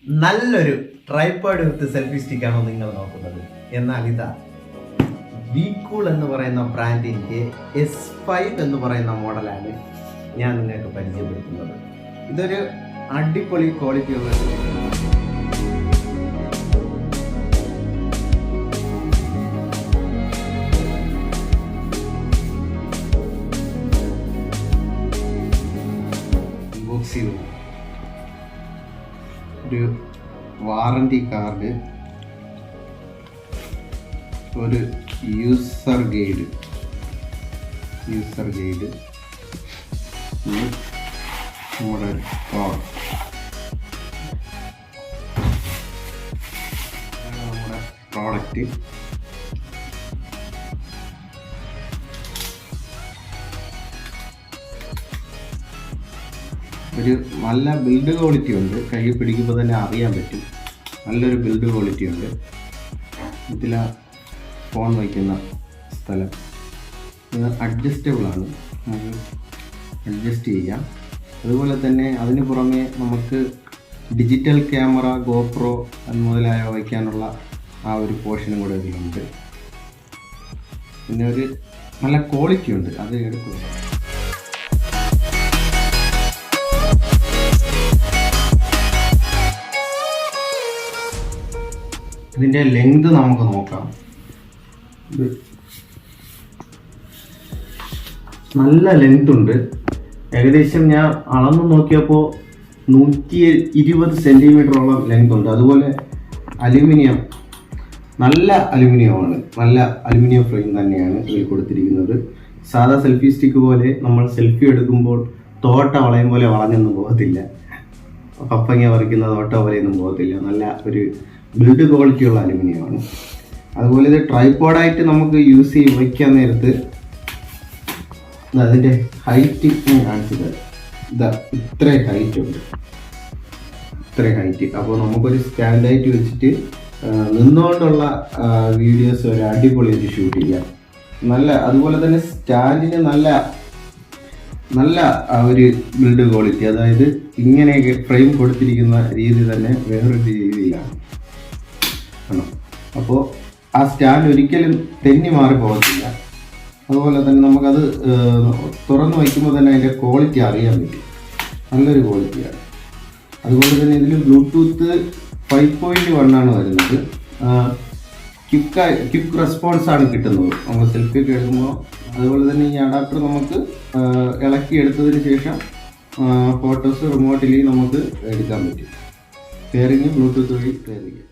നല്ലൊരു ട്രൈപോഡ് വിത്ത് സെൽഫി സ്റ്റിക്കാണോ നിങ്ങൾ നോക്കുന്നത്? എന്നാൽ ഇതാ കൂൾ എന്ന് പറയുന്ന ബ്രാൻഡിൻ്റെ S5 എന്ന് പറയുന്ന മോഡലാണ് ഞാൻ നിങ്ങൾക്ക് പരിചയപ്പെടുത്തുന്നത്. ഇതൊരു അടിപൊളി ക്വാളിറ്റി ഉള്ള ബോക്സിൽ ഒരു വാറണ്ടി കാർഡ്, ഒരു യൂസർ ഗൈഡ്, നമ്മുടെ പ്രോഡക്റ്റ്, ഒരു നല്ല ബിൽഡ് ക്വാളിറ്റി ഉണ്ട്. കൈ പിടിക്കുമ്പോൾ തന്നെ അറിയാൻ പറ്റും, നല്ലൊരു ബിൽഡ് ക്വാളിറ്റി ഉണ്ട്. ഇതിൽ ഫോൺ വയ്ക്കുന്ന സ്ഥലം ഇത് അഡ്ജസ്റ്റബിളാണ്, നമുക്ക് അഡ്ജസ്റ്റ് ചെയ്യാം. അതുപോലെ തന്നെ അതിന് പുറമെ നമുക്ക് ഡിജിറ്റൽ ക്യാമറ, ഗോപ്രോ മുതലായ വയ്ക്കാനുള്ള ആ ഒരു പോർഷനും കൂടെ ഇതിലുണ്ട്. പിന്നെ ഒരു നല്ല ക്വാളിറ്റി ഉണ്ട്, അത് എടുക്കുക. ഇതിൻ്റെ ലെങ്ത് നമുക്ക് നോക്കാം. ഇത് നല്ല ലെങ്ത് ഉണ്ട്. ഏകദേശം ഞാൻ അളന്ന് നോക്കിയപ്പോൾ 120 സെൻറ്റിമീറ്ററോളം ലെങ്ത് ഉണ്ട്. അതുപോലെ അലുമിനിയം, നല്ല അലുമിനിയമാണ്, നല്ല അലുമിനിയം ഫ്രെയിം തന്നെയാണ് ഇതിൽ കൊടുത്തിരിക്കുന്നത്. സാധാ സെൽഫി സ്റ്റിക്ക് പോലെ നമ്മൾ സെൽഫി എടുക്കുമ്പോൾ തോട്ട വളയും പോലെ വളഞ്ഞൊന്നും പോകത്തില്ല, പപ്പങ്ങ പറിക്കുന്ന തോട്ട പോലെയൊന്നും പോകത്തില്ല. നല്ല ഒരു ബിൽഡ് ക്വാളിറ്റിയുള്ള അലുമിനിയമാണ്. അതുപോലെ ഇത് ട്രൈപോഡായിട്ട് നമുക്ക് യൂസ് വയ്ക്കാൻ നേരത്ത് അതിൻ്റെ ഹൈറ്റ് ഞാൻ കാണിച്ചത്, ഇതാ ഇത്രയും ഹൈറ്റ് ഉണ്ട്, ഇത്രയും ഹൈറ്റ്. അപ്പോൾ നമുക്കൊരു സ്റ്റാൻഡായിട്ട് വെച്ചിട്ട് നിന്നുകൊണ്ടുള്ള വീഡിയോസ് ഒരു അടിപൊളിയായിട്ട് ഷൂട്ട് ചെയ്യാം. നല്ല അതുപോലെ തന്നെ സ്റ്റാൻഡിന് നല്ല ഒരു ബിൽഡ് ക്വാളിറ്റി, അതായത് ഇങ്ങനെയൊക്കെ ഫ്രെയിം കൊടുത്തിരിക്കുന്ന രീതി തന്നെ വേറൊരു രീതിയിലാണ്. അപ്പോൾ ആ സ്റ്റാൻഡ് ഒരിക്കലും തെന്നി മാറി പോകത്തില്ല. അതുപോലെ തന്നെ നമുക്കത് തുറന്ന് വയ്ക്കുമ്പോൾ തന്നെ അതിൻ്റെ ക്വാളിറ്റി അറിയാൻ പറ്റും, നല്ലൊരു ക്വാളിറ്റിയാണ്. അതുപോലെ തന്നെ ഇതിൽ ബ്ലൂടൂത്ത് 5.1 ആണ് വരുന്നത്. ക്വിക്ക് റെസ്പോൺസാണ് കിട്ടുന്നത് നമ്മൾ സെൽഫി ഒക്കെ എടുക്കുമ്പോൾ. അതുപോലെ തന്നെ ഈ അഡാപ്റ്റർ നമുക്ക് ഇളക്കി എടുത്തതിന് ശേഷം ഫോട്ടോസ് റിമോട്ടിൽ നമുക്ക് എടുക്കാൻ പറ്റും. പെയറിങ് ബ്ലൂടൂത്ത് വഴി പെയർ ചെയ്യാം.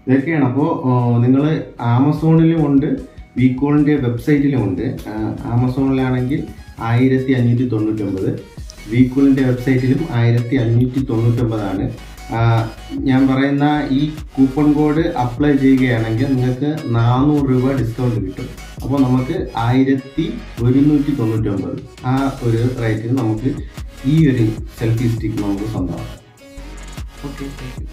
ഇതൊക്കെയാണ്. അപ്പോൾ നിങ്ങൾ ആമസോണിലും ഉണ്ട്, വീക്കോളിൻ്റെ വെബ്സൈറ്റിലും ഉണ്ട്. ആമസോണിലാണെങ്കിൽ 1599, വീക്കോളിൻ്റെ വെബ്സൈറ്റിലും 1599. ഞാൻ പറയുന്ന ഈ കൂപ്പൺ കോഡ് അപ്ലൈ ചെയ്യുകയാണെങ്കിൽ നിങ്ങൾക്ക് 400 രൂപ ഡിസ്കൗണ്ട് കിട്ടും. അപ്പോൾ നമുക്ക് 1199 ആ ഒരു റേറ്റിന് നമുക്ക് ഈ ഒരു സെൽഫി സ്റ്റിക്ക് നമുക്ക് സ്വന്തമാക്കാം. Okay, thank you.